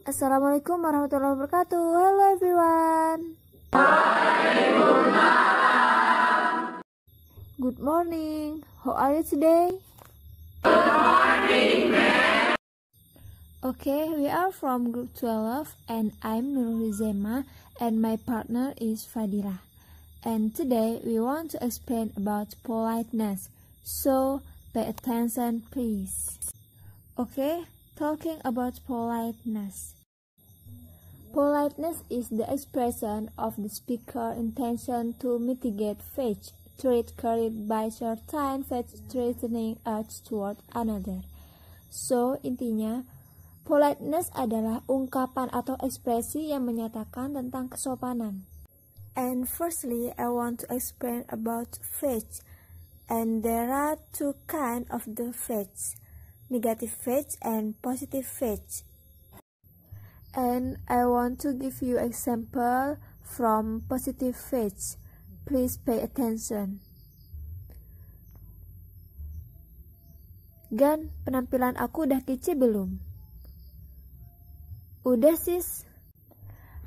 Assalamualaikum warahmatullahi wabarakatuh. Hello everyone. Good morning. How are you today? Good morning, ma'am. Okay, we are from group 12 and I'm Nurulizema and my partner is Fadila. And today we want to explain about politeness. So pay attention please. Okay, talking about politeness. Politeness is the expression of the speaker's intention to mitigate fetch, treat carried by certain fetch threatening acts toward another. So, intinya, politeness adalah ungkapan atau ekspresi yang menyatakan tentang kesopanan. And firstly, I want to explain about fetch. And there are two kinds of the fetch, negative fetch and positive fetch. And I want to give you example from positive fetch. Please pay attention. Gan, penampilan aku udah kece belum? Udah sis.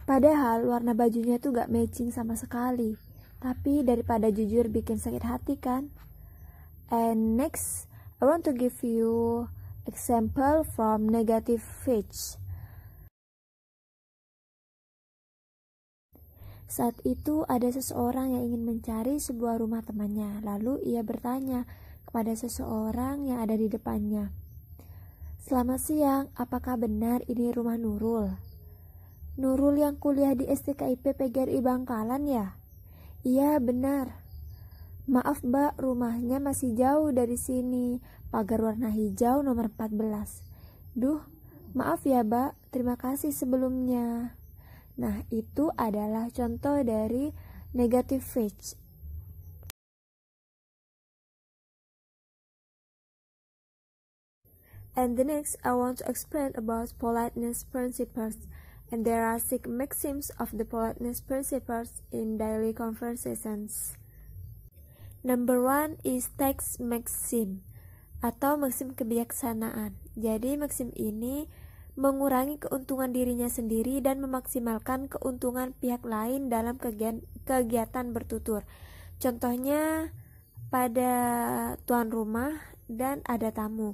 Padahal warna bajunya tuh gak matching sama sekali. Tapi daripada jujur bikin sakit hati kan? And next, I want to give you example from negative fetch. Saat itu ada seseorang yang ingin mencari sebuah rumah temannya. Lalu ia bertanya kepada seseorang yang ada di depannya. Selamat siang, apakah benar ini rumah Nurul? Nurul yang kuliah di STKIP PGRI Bangkalan ya? Iya benar. Maaf mbak, rumahnya masih jauh dari sini. Pagar warna hijau nomor 14. Duh, maaf ya mbak, terima kasih sebelumnya. Nah, itu adalah contoh dari negative fetch. And the next, I want to explain about politeness principles. And there are 6 maxims of the politeness principles in daily conversations. Number 1 is text maxim atau maksim kebijaksanaan. Jadi maksim ini mengurangi keuntungan dirinya sendiri dan memaksimalkan keuntungan pihak lain dalam kegiatan bertutur. Contohnya pada tuan rumah dan ada tamu.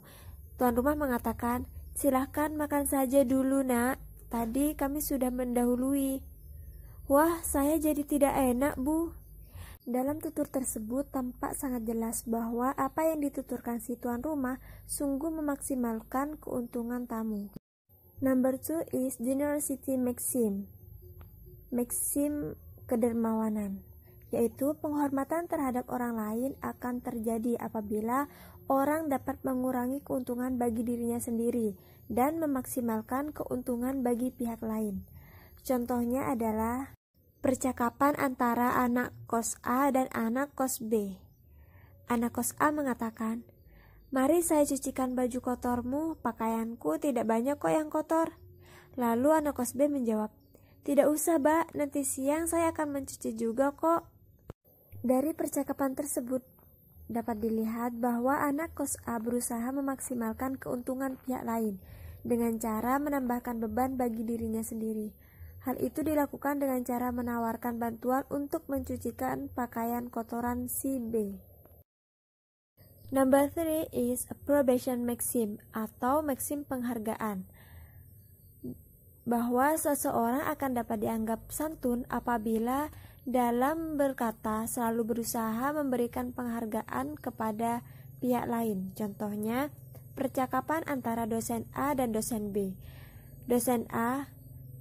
Tuan rumah mengatakan, silahkan makan saja dulu nak, tadi kami sudah mendahului. Wah, saya jadi tidak enak bu. Dalam tutur tersebut tampak sangat jelas bahwa apa yang dituturkan si tuan rumah sungguh memaksimalkan keuntungan tamu. Number 2 is generosity maxim. Maxim kedermawanan, yaitu penghormatan terhadap orang lain akan terjadi apabila orang dapat mengurangi keuntungan bagi dirinya sendiri dan memaksimalkan keuntungan bagi pihak lain. Contohnya adalah percakapan antara anak kos A dan anak kos B. Anak kos A mengatakan, mari saya cucikan baju kotormu, pakaianku tidak banyak kok yang kotor. Lalu anak kos B menjawab, tidak usah mbak, nanti siang saya akan mencuci juga kok. Dari percakapan tersebut dapat dilihat bahwa anak kos A berusaha memaksimalkan keuntungan pihak lain dengan cara menambahkan beban bagi dirinya sendiri. Hal itu dilakukan dengan cara menawarkan bantuan untuk mencucikan pakaian kotoran si B. Number 3 is approbation maxim atau maxim penghargaan, bahwa seseorang akan dapat dianggap santun apabila dalam berkata selalu berusaha memberikan penghargaan kepada pihak lain. Contohnya, percakapan antara dosen A dan dosen B. Dosen A,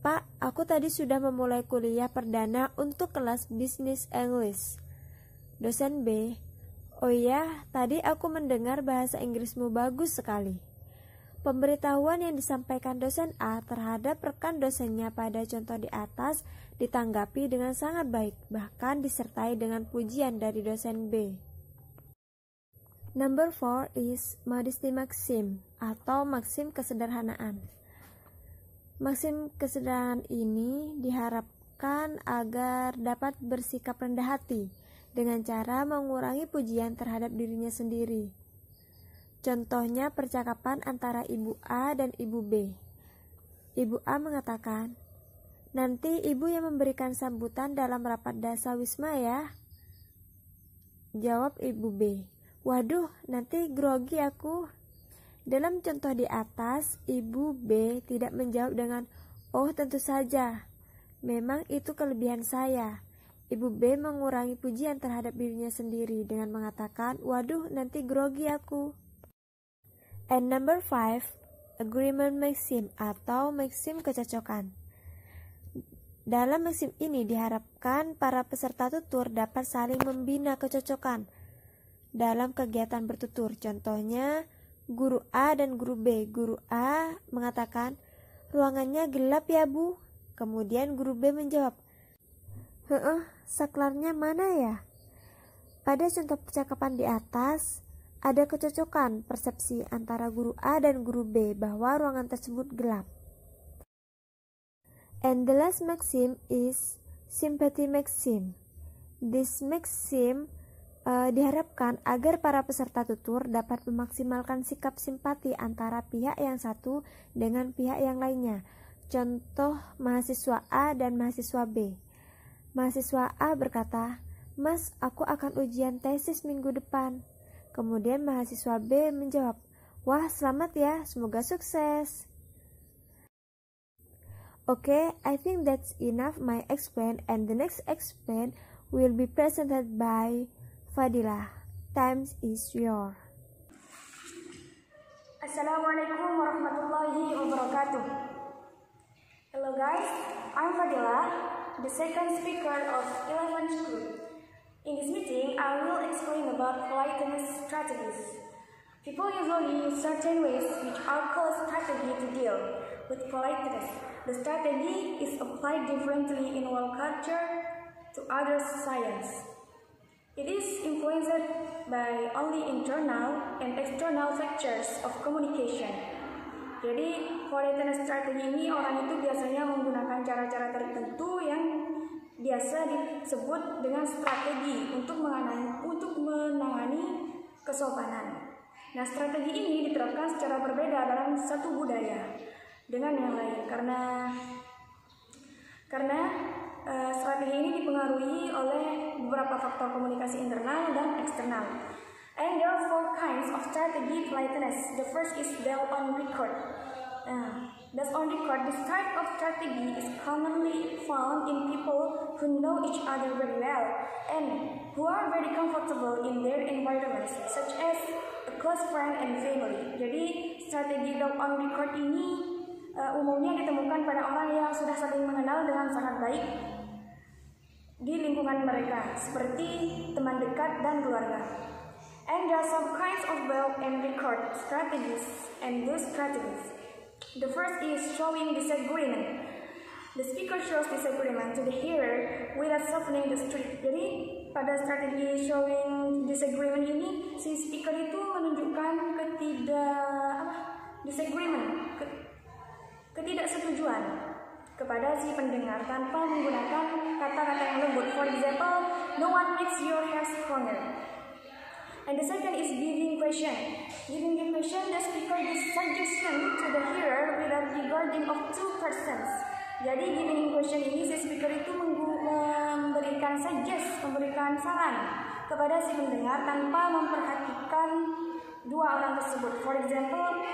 Pak, aku tadi sudah memulai kuliah perdana untuk kelas Business English. Dosen B, oh iya, tadi aku mendengar bahasa Inggrismu bagus sekali. Pemberitahuan yang disampaikan dosen A terhadap rekan dosennya pada contoh di atas ditanggapi dengan sangat baik, bahkan disertai dengan pujian dari dosen B. Number 4 is modesty maxim atau maksim kesederhanaan. Maksim kesederhanaan ini diharapkan agar dapat bersikap rendah hati dengan cara mengurangi pujian terhadap dirinya sendiri. Contohnya percakapan antara Ibu A dan Ibu B. Ibu A mengatakan, "Nanti ibu yang memberikan sambutan dalam rapat dasawisma ya." Jawab Ibu B, "Waduh, nanti grogi aku." Dalam contoh di atas, Ibu B tidak menjawab dengan, "Oh, tentu saja. Memang itu kelebihan saya." Ibu B mengurangi pujian terhadap dirinya sendiri dengan mengatakan, "Waduh, nanti grogi aku." And number 5, agreement maxim atau maxim kecocokan. Dalam maxim ini diharapkan para peserta tutur dapat saling membina kecocokan dalam kegiatan bertutur. Contohnya, guru A dan guru B. Guru A mengatakan, "Ruangannya gelap ya, Bu." Kemudian guru B menjawab, "Saklarnya mana ya?" Pada contoh percakapan di atas, ada kecocokan persepsi antara guru A dan guru B bahwa ruangan tersebut gelap. And the last maxim is sympathy maxim. This maxim diharapkan agar para peserta tutur dapat memaksimalkan sikap simpati antara pihak yang satu dengan pihak yang lainnya. Contoh mahasiswa A dan mahasiswa B. Mahasiswa A berkata, "Mas, aku akan ujian tesis minggu depan." Kemudian mahasiswa B menjawab, "Wah, selamat ya, semoga sukses." Okay, I think that's enough my explain, and the next explain will be presented by Fadilah. Time is yours. Assalamualaikum warahmatullahi wabarakatuh. Hello guys, I'm Fadilah, the second speaker of 11th group. In this meeting, I will explain about politeness strategies. People usually use certain ways which are called strategy to deal with politeness. The strategy is applied differently in one culture to other science. It is influenced by only internal and external factors of communication. Jadi, politeness strategy ini orang itu biasanya menggunakan cara-cara tertentu yang biasa disebut dengan strategi untuk menangani kesopanan. Nah, strategi ini diterapkan secara berbeda dalam satu budaya dengan yang lain karena strategi ini dipengaruhi oleh beberapa faktor komunikasi internal dan eksternal. And there are 4 kinds of strategy politeness. The first is based on record. Based on record, this type of strategy is commonly found in people who know each other very well and who are very comfortable in their environments, such as a close friend and family. Jadi, strategi based on record ini umumnya ditemukan pada orang yang sudah saling mengenal dengan sangat baik di lingkungan mereka, seperti teman dekat dan keluarga. And there are some kinds of based and record strategies and those strategies. The first is showing disagreement. The speaker shows disagreement to the hearer without softening the street. Jadi pada strategi showing disagreement ini, si speaker itu menunjukkan ketidaksetujuan kepada si pendengar tanpa menggunakan kata-kata yang lembut. For example, no one makes your hair stronger. And the second is giving question. Giving the question, the speaker gives suggestion to the hearer without regarding of two persons. Jadi giving question ini si speaker itu memberikan saran kepada si pendengar tanpa memperhatikan dua orang tersebut. For example,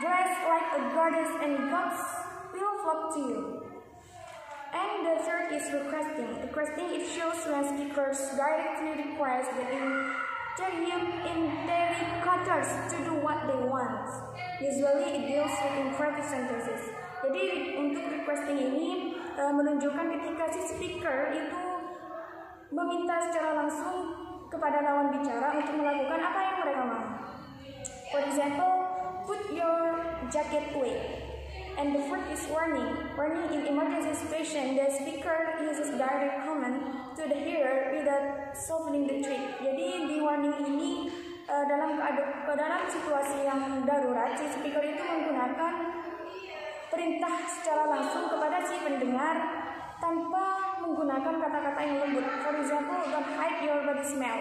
dress like a goddess and gods will flock to you. And the third is requesting. Requesting, it shows when speakers directly request the interlocutors to do what they want. Usually it deals with imperative sentences. Jadi untuk requesting ini menunjukkan ketika si speaker itu meminta secara langsung kepada lawan bicara untuk melakukan apa yang mereka mau. For example, put your jacket away. And the fourth is warning. Warning, in emergency situation, the speaker uses direct command to the hearer without softening the treat. Jadi di warning ini dalam situasi yang darurat, si speaker itu menggunakan perintah secara langsung kepada si pendengar tanpa menggunakan kata-kata yang lembut. For example, don't hide your body smell.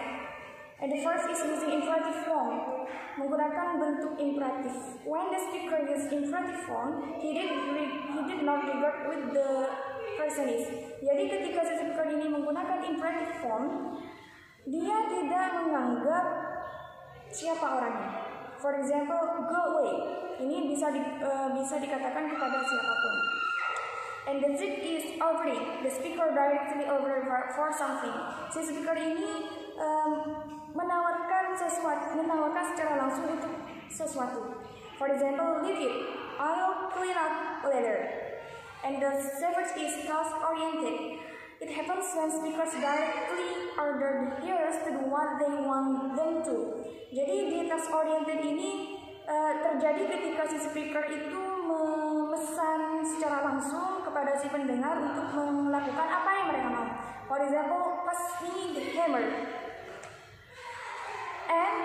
And the first is using imperative form, menggunakan bentuk imperatif. When the speaker used imperative form, he did not regard with the person is. Jadi ketika si speaker ini menggunakan imperative form, dia tidak menganggap siapa orangnya. For example, go away. Ini bisa dikatakan kepada siapapun. And the trick is offering the speaker directly over for something. Si speaker ini menawarkan secara langsung untuk sesuatu. For example, leave it. I'll clean up later. And the second is task oriented. It happens when speakers directly order the hearers to do what they want them to. Jadi di task oriented ini terjadi ketika si speaker itu memesan secara langsung kepada si pendengar untuk melakukan apa yang mereka mau. For example, pass me the hammer. And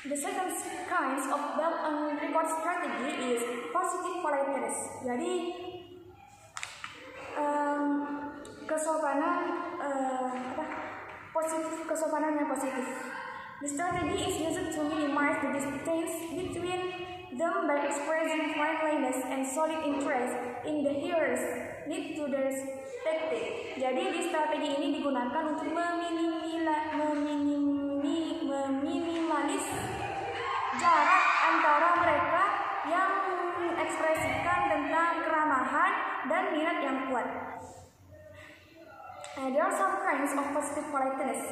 the second kinds of bell and record strategy is positive politeness. Jadi kesopanan yang positif. The strategy is used to minimize the distance between them by expressing friendliness and solid interest in the hearers need to the respected. Jadi di strategi ini digunakan untuk meminimalis jarak antara mereka yang mengekspresikan tentang keramahan dan minat yang kuat. There are some kinds of positive politeness.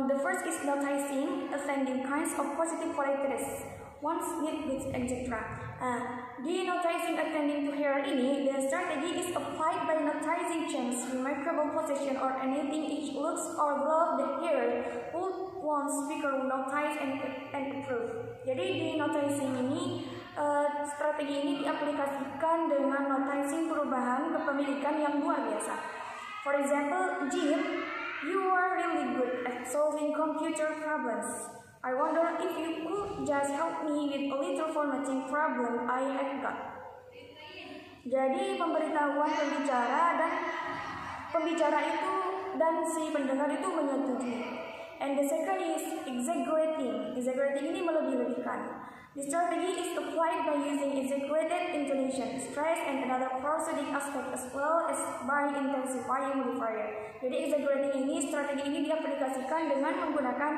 The first is noticing, offending kinds of positive politeness. Once need with etc. Di noticing attending to hearer ini, the strategy is applied by noticing change, remarkable possession or anything which looks or love the hearer who wants speaker notice and approve. Jadi di noticing ini, strategi ini diaplikasikan dengan noticing perubahan kepemilikan yang luar biasa. For example, Jim, you are really good at solving computer problems. I wonder if you could just help me with a little formatting problem I have got. Jadi pemberitahuan pembicara itu dan si pendengar itu menyetujui. And the second is exaggerating. Exaggerating ini melebih-lebihkan. The strategy is applied by using exaggerated intonation, stress, and another prosodic aspect as well as by intensifying modifier. Jadi exaggerating ini, strategi ini diaplikasikan dengan menggunakan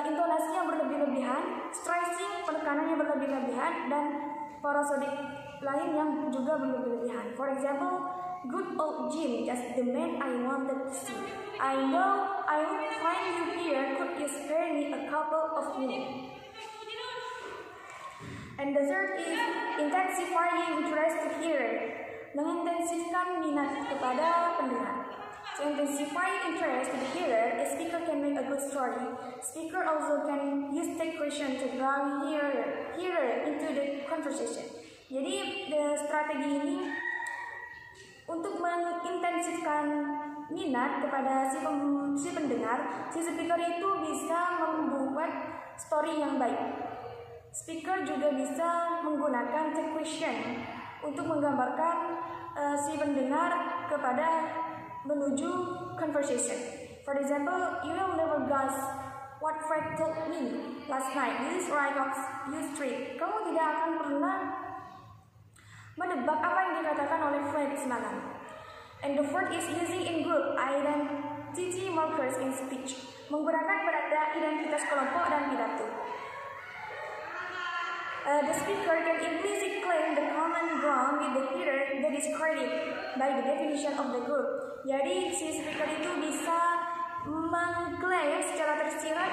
intonasi yang berlebih-lebihan, stressing, penekanan yang berlebih-lebihan, dan prosodic lain yang juga berlebih-lebihan. For example, good old Jim, just the man I wanted to see. I know I would find you here. Could you spare me a couple of minutes? And the third is intensifying interest to hearer, mengintensifkan minat kepada pendengar. To intensify interest to the hearer, a speaker can make a good story. Speaker also can use take question to draw hearer into the conversation. Jadi strategi ini untuk mengintensifkan minat kepada si pendengar, si speaker itu bisa membuat story yang baik. Speaker juga bisa menggunakan take question untuk menggambarkan si pendengar kepada menuju conversation. For example, you will never guess what Fred told me last night. This is Rycox U Street. Kamu tidak akan pernah menebak apa yang dikatakan oleh Fred semalam. And the fourth is using in group identity markers in speech, menggunakan penanda identitas kelompok dan pidato. The speaker can implicitly claim the common ground with the hearer that is created by the definition of the group. Jadi si speaker itu bisa mengklaim secara tersirat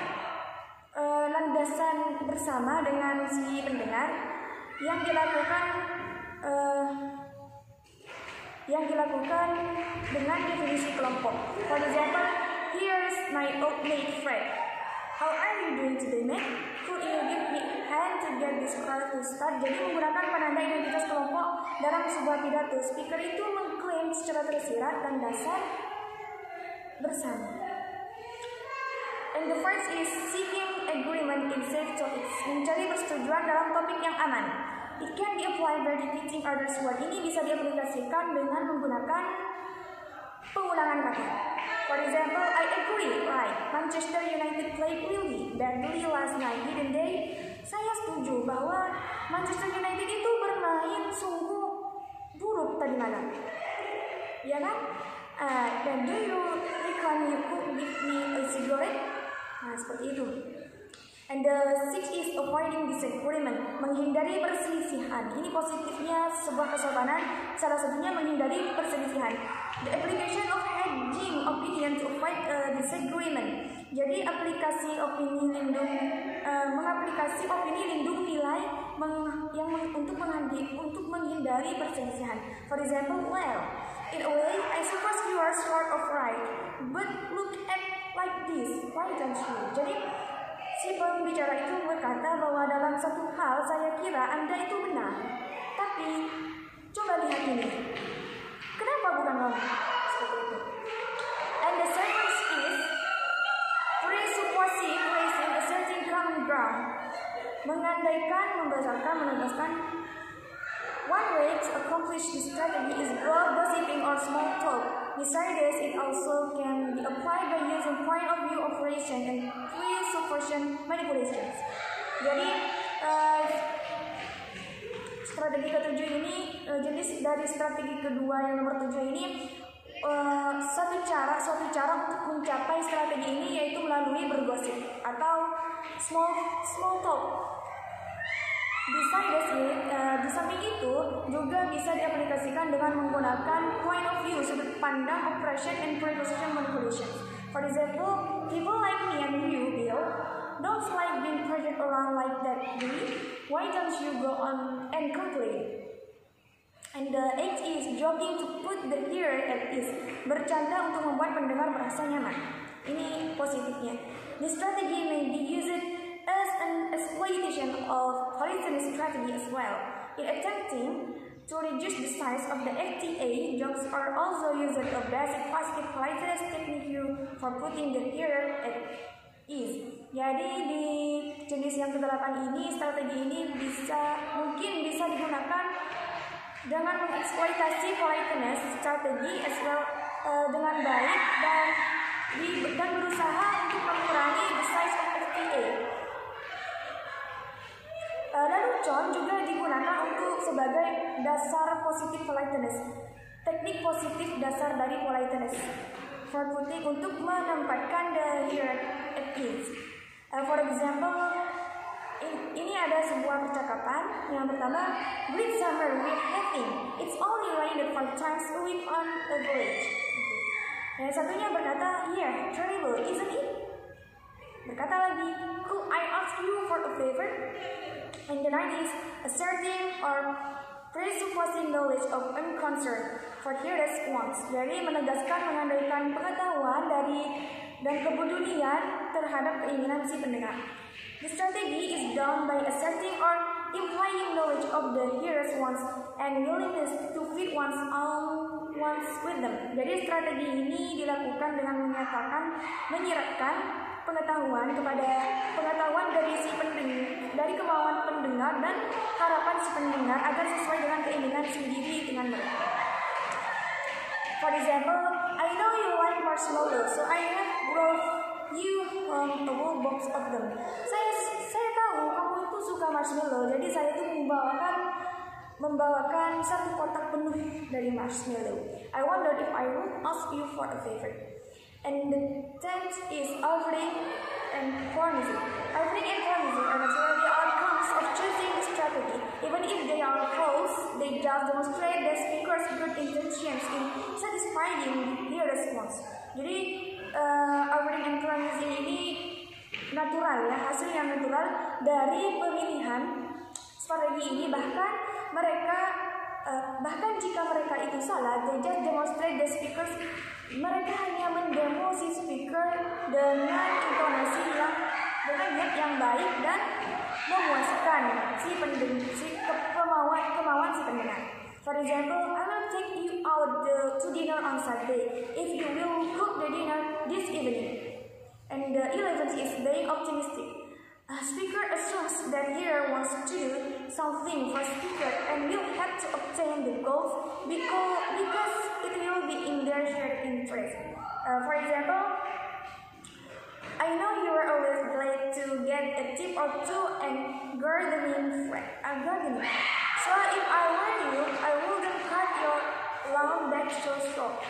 landasan bersama dengan si pendengar yang dilakukan dengan definisi kelompok. For example, here's my old mate Fred. How are you doing today, mate? Could you give me a hand to get this car to start? Jadi menggunakan penanda identitas kelompok dalam sebuah pidato, speaker itu mengklaim secara tersirat dan dasar bersama. And the first is seeking agreement in safe topics, mencari persetujuan dalam topik yang aman. It can be applied by repeating others' word. Ini bisa diaplikasikan dengan menggunakan pengulangan kata. For example, I agree, right? Manchester United played really badly last night, didn't they? Saya setuju bahwa Manchester United itu bermain sungguh buruk tadi malam. Ya kan? Dan do you reckon you could give me a cigarette? Nah, seperti itu. And the sixth is avoiding disagreement, menghindari perselisihan. Ini positifnya sebuah kesopanan, salah satunya menghindari perselisihan. The application of hedging opinion to avoid disagreement. Jadi aplikasi opini lindung, mengaplikasi opini lindung nilai untuk menghindari perselisihan. For example, well, in a way, I suppose you are sort of right, but look at like this, why don't you? Jadi si pembicara itu berkata bahwa dalam satu hal saya kira Anda itu benar, tapi coba lihat ini, kenapa bukan kamu? Seperti itu. And the seventh is presuppositive placing a certain common ground, mengandaikan, membesarkan, menegaskan. One way to accomplish this strategy is broad gossiping or small talk. Besides this, it also can be applied by using point of view operation and presupposition manipulations. Jadi strategi ketujuh ini, jenis dari strategi kedua yang nomor 7 ini, suatu cara untuk mencapai strategi ini yaitu melalui bergosip atau small talk. Besides it, di samping itu juga bisa diaplikasikan dengan menggunakan point of view, sudut pandang, operation, and preposition manipulation. For example, people like me and you, Bill, don't like being pressured around like that, do you? Why don't you go on and complain? And the eighth is joking to put the hearer at ease, bercanda untuk membuat pendengar merasa nyaman. Ini positifnya. This strategy may be used as an exploitation of politeness strategy as well. In attempting to reduce the size of the FTA, jokes are also used a basic positive politeness technique for putting the hearer at ease. Jadi di jenis yang ke-8 ini, strategi ini mungkin bisa digunakan dengan mengeksploitasi politeness strategi as well dengan baik dan berusaha untuk mengurangi the size of FTA. Lalu John juga digunakan untuk sebagai dasar positif politeness, teknik positif dasar dari politeness, for putting untuk menempatkan the hearer at ease. For example, ini ada sebuah percakapan. Yang pertama, great summer with nothing. It's only rained 5 times a week on average. Yang satunya berkata, yeah, terrible, isn't it? Berkata lagi, could I ask you for a favor? And the ninth is asserting or presupposing knowledge of unconcern for hearers wants. Jadi menegaskan, mengandaikan pengetahuan dan kepedulian terhadap keinginan si pendengar. The strategy is done by asserting or implying knowledge of the hearer's wants and willingness to fit one's own wants with them. Jadi strategi ini dilakukan dengan menyiratkan pengetahuan dari kemauan pendengar dan harapan si pendengar agar sesuai dengan keinginan sendiri dengan mereka. For example, I know you like marshmallows, so I have brought you a whole box of them. Saya tahu kamu itu suka marshmallow, jadi saya itu membawakan satu kotak penuh dari marshmallow. I wonder if I would ask you for a favor. And the 10th is offering and promising. Offering and promising are naturally outcomes of choosing the strategy. Even if they are false, they just demonstrate the speaker's good intentions in satisfying their response. Jadi offering and promising ini natural ya, hasil yang natural dari pemilihan strategi ini. Bahkan jika mereka itu salah, they just demonstrate the speakers. Mereka hanya mendemo si speaker dengan intonasi yang baik dan memuaskan kemauan si pendengar. For example, I will take you out to dinner on Saturday if you will cook the dinner this evening. And the 11th is being optimistic. A speaker assumes that hearer wants to do something for speaker and will have to obtain the goals because it will be in their shared interest. For example, I know you are always glad to get a tip or two and gardening. So if I were you, I wouldn't cut your lawn back so short.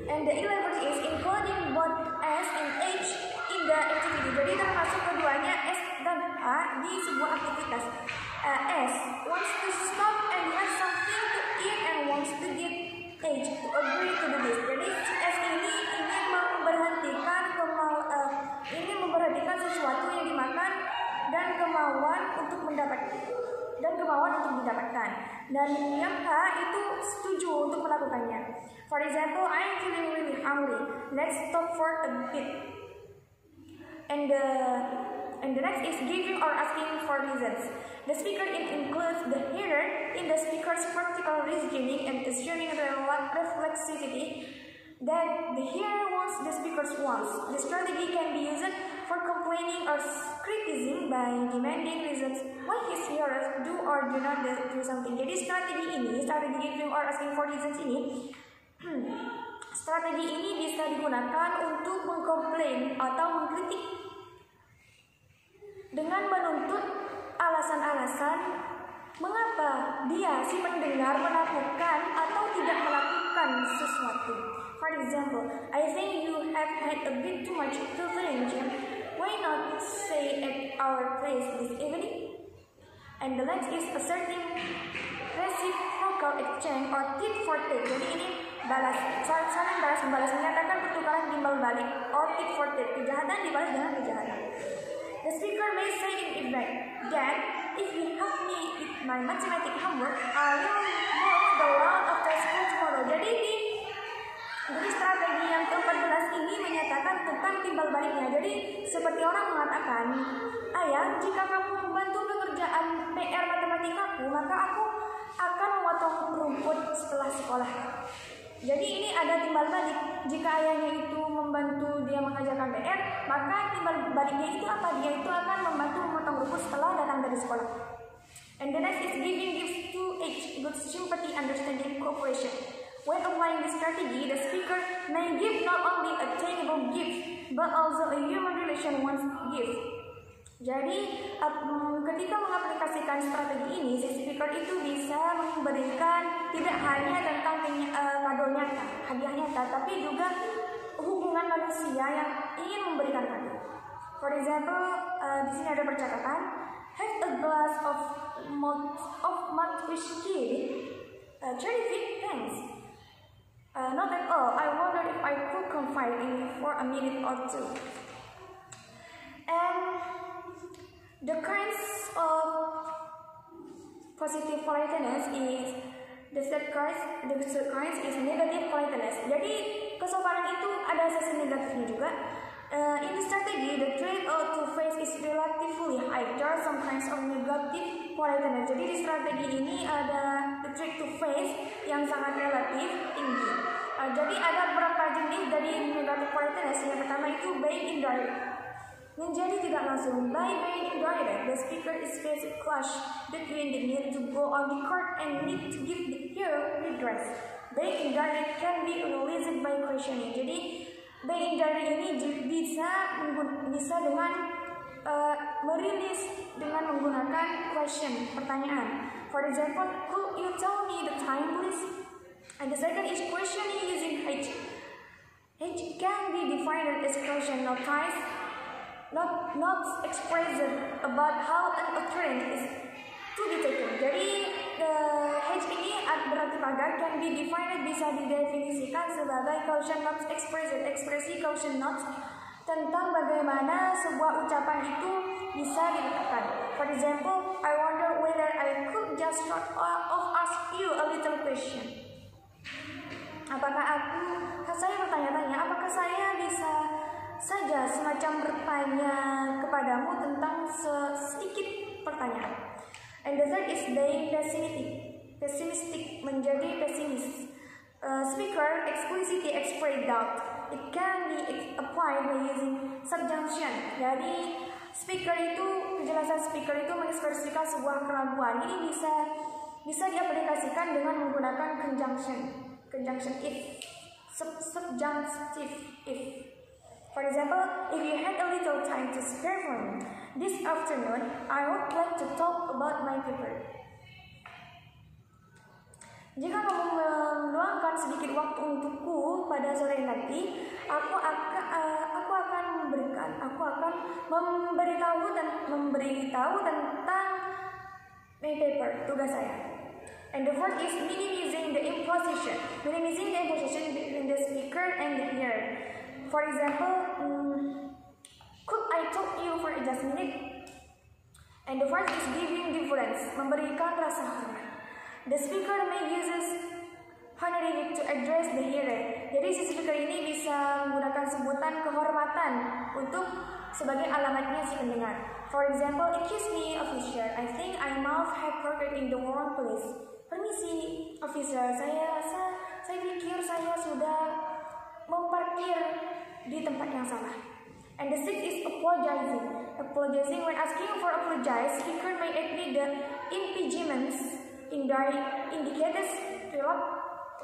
And the 11th is including both S and H in the activity. Jadi termasuk keduanya S dan H di sebuah aktivitas. S wants to stop and have something to eat and wants to get H to agree to do this. Jadi S ini memperhatikan sesuatu yang dimakan dan kemauan untuk mendapatkan. Dan yang H itu setuju untuk melakukannya. For example, I am feeling really hungry. Let's stop for a bit. And the next is giving or asking for reasons. The speaker includes the hearer in the speaker's practical reasoning and assuming reflexivity that the hearer wants the speaker's wants. The strategy can be used for complaining or criticizing by demanding reasons why his hearers do or do not do something. Jadi strategi giving or asking for reasons ini, strategi ini bisa digunakan untuk mengkomplain atau mengkritik dengan menuntut alasan-alasan mengapa dia si pendengar melakukan atau tidak melakukan sesuatu. For example, I think you have had a bit too much to drink, Jim. Why not stay at our place this evening? And the next is asserting reciprocal exchange or tit for tat. Jadi ini saling balas menyatakan pertukaran timbal balik or tit for tat. Kejahatan dibalas dengan kejahatan. The speaker may say in effect that if you help me with my mathematics homework, I will mow the lawn after school tomorrow. Jadi strategi yang ke-14 ini menyatakan tentang timbal baliknya. Jadi seperti orang mengatakan, ayah, jika kamu membantu pekerjaan PR matematikaku, maka aku akan memotong rumput setelah sekolah. Jadi ini ada timbal balik. Jika ayahnya itu membantu dia mengajarkan PR, maka timbal baliknya itu apa? Dia itu akan membantu memotong rumput setelah datang dari sekolah. And the next is giving gives to H, good sympathy, understanding, cooperation. When applying this strategy, the speaker may give not only a tangible gift, but also a human relation one's gift. Jadi, ketika mengaplikasikan strategi ini, si speaker itu bisa memberikan tidak hanya tentang kado nyata, hadiah nyata, tapi juga hubungan manusia yang ingin memberikan kado. For example, di sini ada percakapan, have a glass of malt whiskey. Terrific, thanks. Not at all. I wondered if I could confide in you for a minute or two. And the kinds of positive politeness is the third kind is negative politeness. Jadi kesopanan itu ada sisi negatifnya juga. In this strategy, the trade to face is relatively high. There are some kinds of negative politeness. Jadi di strategi ini ada the trade to face yang sangat relatif tinggi. Jadi ada beberapa jenis dari negative politeness. Yang pertama itu being indirect, menjadi tidak langsung. By being indirect, the speaker is facing clash between the need to go on the court and need to give the hearer redress. Being indirect can be released by questioning. Jadi being indirect ini bisa dengan merilis dengan menggunakan question, pertanyaan. For example, could you tell me the time, please? And the second is questioning using H. H can be defined as question, notice, not expressed about how an utterance is to be taken. Jadi H ini berarti pagar can be defined, bisa didefinisikan sebagai caution notes expressed, ekspresi caution notes tentang bagaimana sebuah ucapan itu bisa dilakukan. For example, I wonder whether I could just sort of ask you a little question. Saya bertanya-tanya, apakah saya bisa saja semacam bertanya kepadamu tentang sedikit pertanyaan. And the third is being pessimistic, menjadi pesimis. Speaker explicitly express doubt. It can be applied by using subjunction. Jadi kejelasan speaker itu mengekspresikan sebuah keraguan. Ini bisa bisa diaplikasikan dengan menggunakan conjunction if, subjunctive if. For example, if you had a little time to spare for me this afternoon, I would like to talk about my paper. Jika kamu meluangkan sedikit waktu untukku pada sore nanti, aku akan memberitahu tentang my paper, tugas saya. And the fourth is minimizing the imposition between the speaker and the hearer. For example, could I talk to you for just a minute? And the fourth is giving difference, memberikan rasa hormat. The speaker may use honorific to address the hearer. Jadi si speaker ini bisa menggunakan sebutan kehormatan untuk sebagai alamatnya si pendengar. For example, excuse me, officer. I think I must have parked in the wrong place. Permisi, officer. Saya pikir saya sudah memparkir di tempat yang salah. And the sixth is apologizing. Apologizing when asking for apologize, speaker may admit the impediments indicators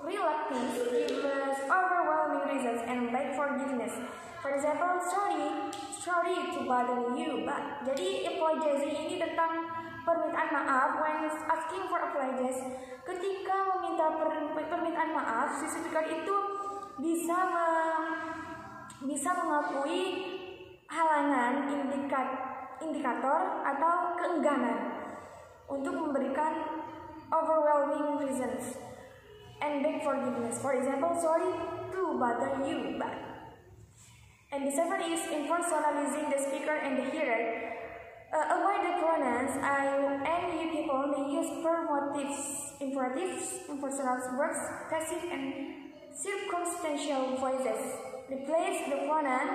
reluctance, gives overwhelming reasons, and beg forgiveness. For example, sorry to bother you, but. Jadi apologizing ini tentang permintaan maaf. When asking for apologies, ketika meminta permintaan maaf, si speaker itu bisa mengakui halangan, indikator atau keengganan untuk memberikan overwhelming reasons and beg forgiveness. For example, sorry to bother you, but. And the seventh is impersonalizing the speaker and the hearer. Avoid the pronouns I and you people may use permotives, imperatives, impersonal verbs, passive and circumstantial voices. Replace the pronoun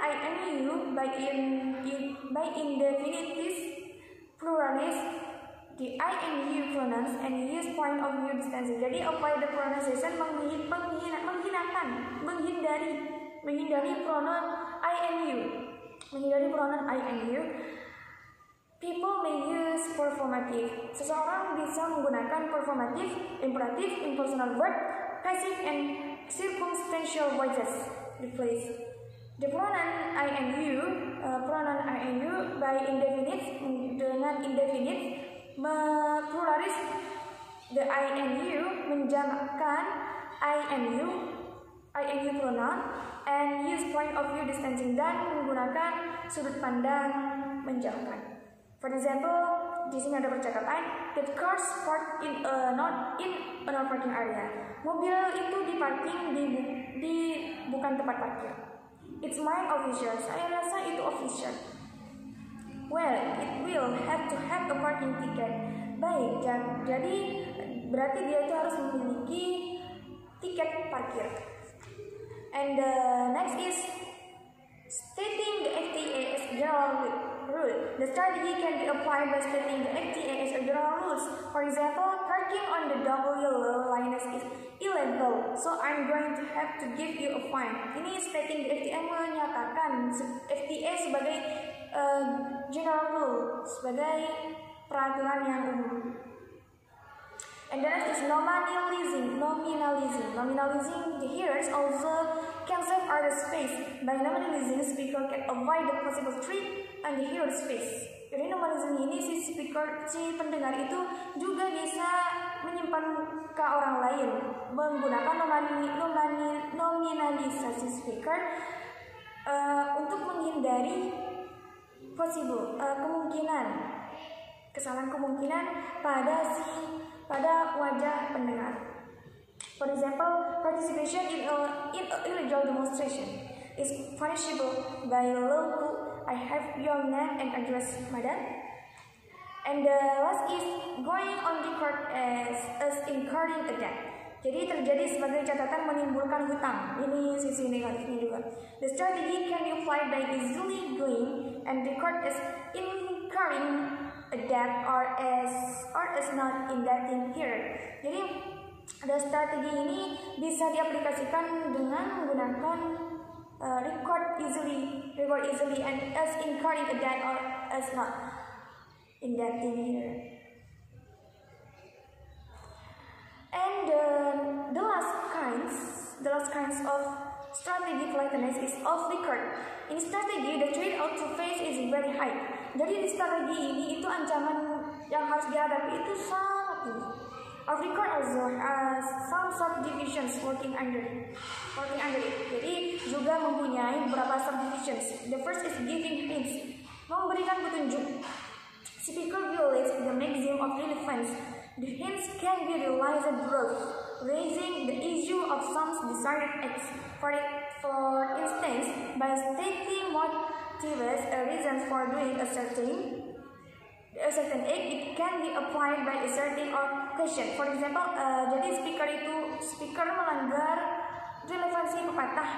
I and you by indefinitives, pluralis, the I and you pronouns, and use point of view distancing. Jadi avoid the pronunciation, menghindari pronoun I and you. People may use performative. Seseorang bisa menggunakan performative, imperative, impersonal verb, passive, and circumstantial voices. Replace the pronoun I and you by indefinite dengan indefinite. Pluralis the I and you menjamakkan I and you pronoun, and use point of view distancing dan menggunakan sudut pandang menjauhkan. For example, di sini ada percakapan, that cars parked in a non-parking area. Mobil itu diparking di bukan tempat parkir. It's mine, officer. Saya rasa itu officer. Well, it will have to have a parking ticket. Baik, jadi berarti dia itu harus memiliki tiket parkir. And the next is stating the FTA as general rule. The strategy can be applied by stating the FTA as a general rules. For example, parking on the double yellow line is illegal, so I'm going to have to give you a fine. Ini stating the FTA menyatakan FTA sebagai general rule, sebagai peraturan yang umum. And the next is nominalizing. The hearers also can save other space. By nominalizing, speaker can avoid the possible trip and the hearer's space. Jadi nominalizing ini si pendengar itu juga bisa menyimpan muka orang lain menggunakan nominalisasi speaker untuk menghindari kesalahan kemungkinan pada wajah pendengar. For example, participation in illegal demonstration is punishable by law. I have your name and address, madam. And the last is going on record as incurring a debt. Jadi terjadi sebagai catatan menimbulkan hutang. Ini sisi negatifnya juga. The strategy can be applied by easily going and record as incurring a debt or as not indebting here. Jadi ada strategi ini bisa diaplikasikan dengan menggunakan record easily and as incurring a debt or as not. in that thing here. And the last kinds of strategy politeness is off record. In strategy, the trade-off to face is very high. Jadi di strategi ini itu ancaman yang harus dihadapi itu sangat tinggi. Off record also has some subdivisions working under it. Jadi juga mempunyai beberapa subdivisions. The first is giving hints, memberikan petunjuk. Speaker violates the maxim of relevance. The hints can be realized broad, raising the issue of some desired acts. For instance, by stating motives or reasons for doing a certain act, it can be applied by asserting or question. For example, jadi speaker melanggar relevansi pepatah.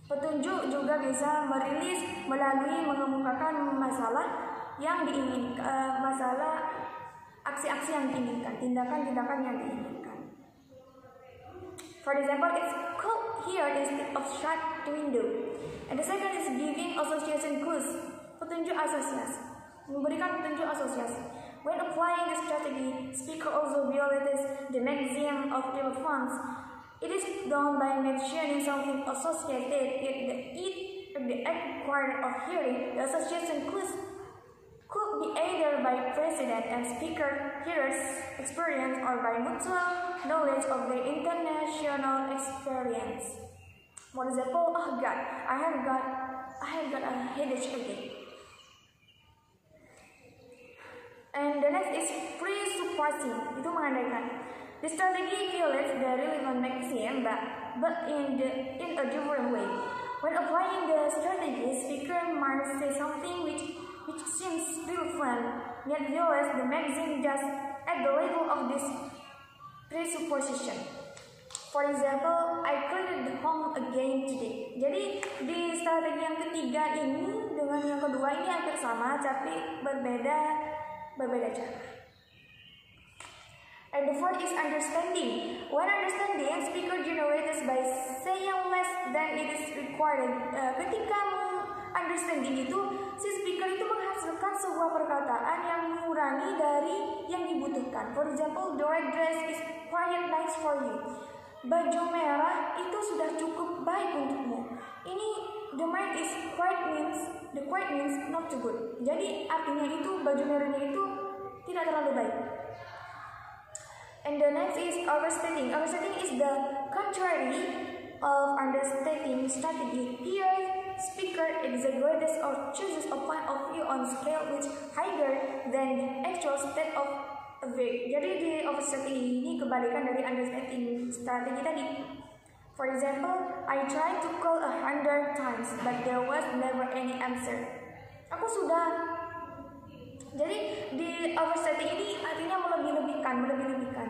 Petunjuk juga bisa merilis melalui mengemukakan masalah yang diinginkan, aksi-aksi yang diinginkan, tindakan-tindakan yang diinginkan. For example, it's called here instead of shut the window. And the second is giving association clues, petunjuk asosiasi, memberikan petunjuk asosiasi. When applying this strategy, speaker also violates the maxim of relevance. It is done by mentioning something associated with the act required of hearing. The association clues could be either by precedent and speaker hearers' experience or by mutual knowledge of their international experience. For example, oh God, I have got a headache again. And the next is presupposing, itu mengandaikan. The strategy violates the relevant maxim, but in a different way. When applying the strategy, speaker might say something which seems relevant, yet violates the maxim just at the level of this presupposition. For example, I cleaned the home again today. Jadi di strategi yang ketiga ini dengan yang kedua ini hampir sama, tapi berbeda cara. And the fourth is understanding. When understanding, speaker generates by saying less than it is required. Ketika understanding itu, si speaker itu menghasilkan sebuah perkataan yang mengurangi dari yang dibutuhkan. For example, the red dress is quite nice for you. Baju merah itu sudah cukup baik untukmu. Ini the quite means not too good. Jadi artinya itu baju merahnya itu tidak terlalu baik. And the next is overstating. Overstating is the contrary of understating strategy. Here, speaker exaggerates or chooses a point of view on scale which higher than the actual state of affairs. Jadi di overstating ini kebalikan dari understating strategi tadi. For example, I tried to call 100 times, but there was never any answer. Aku sudah. Jadi di overstating ini artinya melebih-lebihkan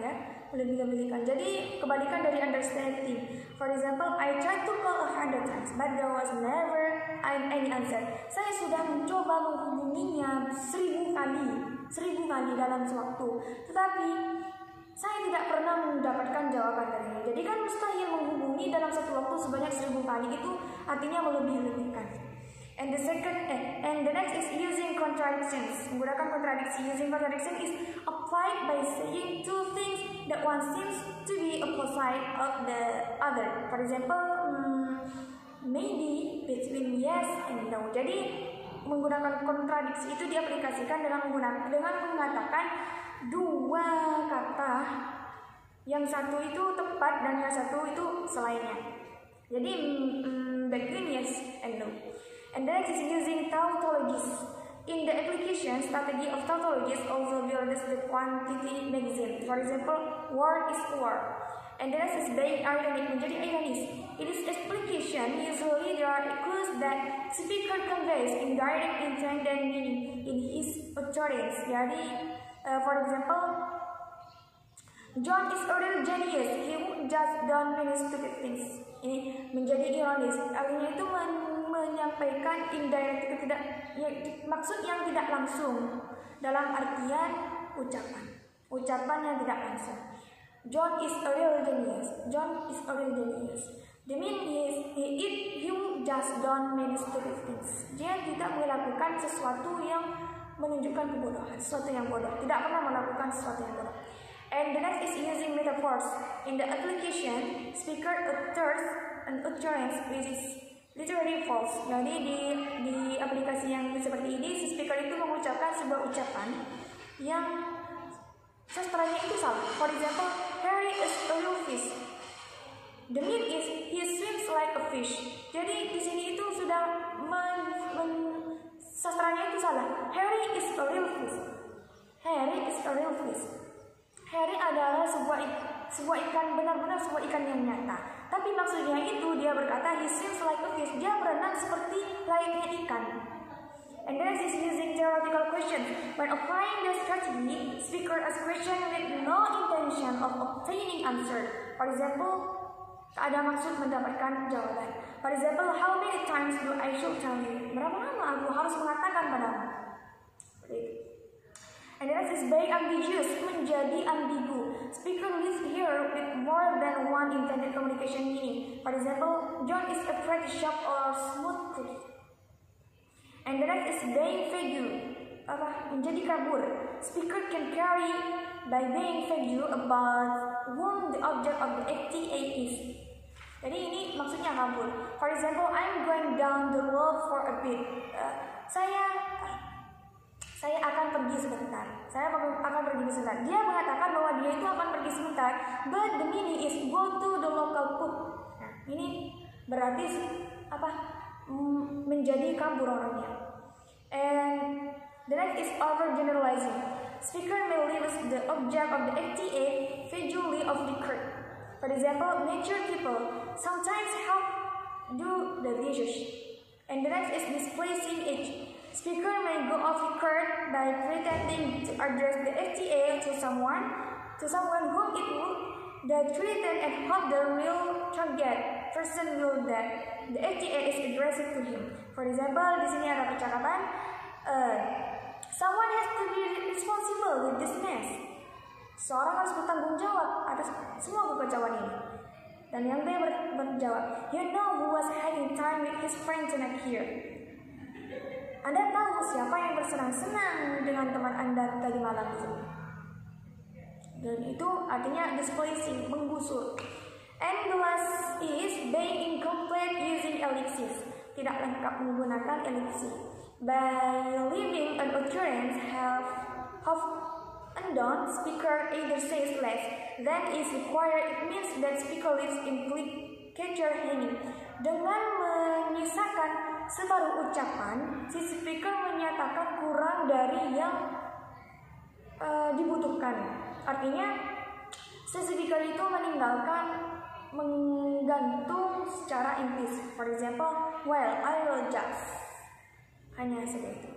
ya, melebih-lebihkan. Jadi kebalikan dari understating. For example, I tried to call 100 times, but there was never any answer. Saya sudah mencoba menghubunginya 1000 kali dalam sewaktu, tetapi saya tidak pernah mendapatkan jawaban darinya. Jadi kan mustahil menghubungi dalam satu waktu sebanyak 1000 kali, itu artinya melebih-lebihkan. And the next is using contradictions. Menggunakan kontradiksi. Using contradiction is applied by saying two things that one seems to be opposite of the other. For example, maybe between yes and no. Jadi menggunakan kontradiksi itu diaplikasikan dengan mengatakan dua kata, yang satu itu tepat dan yang satu itu selainnya. Jadi between yes and no. And the next is using tautologies. In the application, strategy of tautologies also builds the quantity maxim. For example, war is war. And the next is being ironic, menjadi ironis. In its application, usually there are clues that speaker conveys indirect intent and meaning in his utterance. Jadi, for example, John is a real genius. He would just don't many stupid things. Ini menjadi ironis. Artinya itu menyampaikan indirect, maksud yang tidak langsung dalam artian ucapan yang tidak langsung. John is a real genius. The mean is he just don't mean stupid things. Dia tidak melakukan sesuatu yang menunjukkan kebodohan, sesuatu yang bodoh. Tidak pernah melakukan sesuatu yang bodoh. And the next is using metaphors. In the application, speaker utters an utterance which is literally false. Jadi di aplikasi yang seperti ini, si speaker itu mengucapkan sebuah ucapan yang sastranya itu salah. For example, Harry is a real fish. The mean is he swims like a fish. Jadi di sini itu sudah sastranya itu salah. Harry is a real fish. Harry is a real fish. Harry adalah sebuah ikan, benar-benar sebuah ikan yang nyata. Tapi maksudnya itu dia berkata he swims like a fish. Dia berenang seperti layaknya ikan. And then is using theoretical question. When applying the strategy, speaker asks question with no intention of obtaining answer. For example, tak ada maksud mendapatkan jawaban. For example, how many times do I should tell you? Berapa lama aku harus mengatakan padamu? And the next is very ambiguous, menjadi ambigu. Speaker lives here with more than one intended communication meaning. For example, John is a pretty sharp or smooth cookie. And the next is being vague, menjadi kabur. Speaker can carry by being vague about whom the object of the FTA is. Jadi ini maksudnya kabur. For example, I'm going down the road for a bit. Saya akan pergi sebentar. Dia mengatakan bahwa dia itu akan pergi sebentar. But the meaning is go to the local pub. Nah, ini berarti menjadi kabur orangnya. And the next is overgeneralizing. Speaker may leave the object of the FTA vaguely off the curve. For example, nature people sometimes help do the dishes. And the next is displacing age. Speaker may go off the curve by pretending to address the FTA to someone whom it would that threaten and hope the real target person will that the FTA is addressed to him. For example, di sini ada percakapan, someone has to be responsible with this mess. Seorang harus bertanggung jawab atas semua kekacauan ini. Dan yang B berjawab, you know who was having time with his friend tonight here. Anda tahu siapa yang bersenang-senang dengan teman Anda tadi malam itu. Dan itu artinya displacing, menggusur. And the last is being incomplete using ellipsis. Tidak lengkap menggunakan ellipsis. By leaving an utterance half undone, speaker either says less than is required. It means that speaker leaves implicature hanging. Dengan menyisakan separuh ucapan, si speaker menyatakan kurang dari yang dibutuhkan. Artinya, si speaker itu menggantung secara implis. For example, well, I will just. Hanya seperti itu.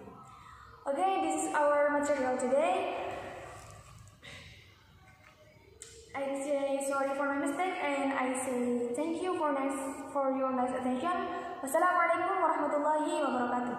Okay, this is our material today. I say sorry for my mistake and I say thank you for your nice attention. Wassalamualaikum warahmatullahi wabarakatuh.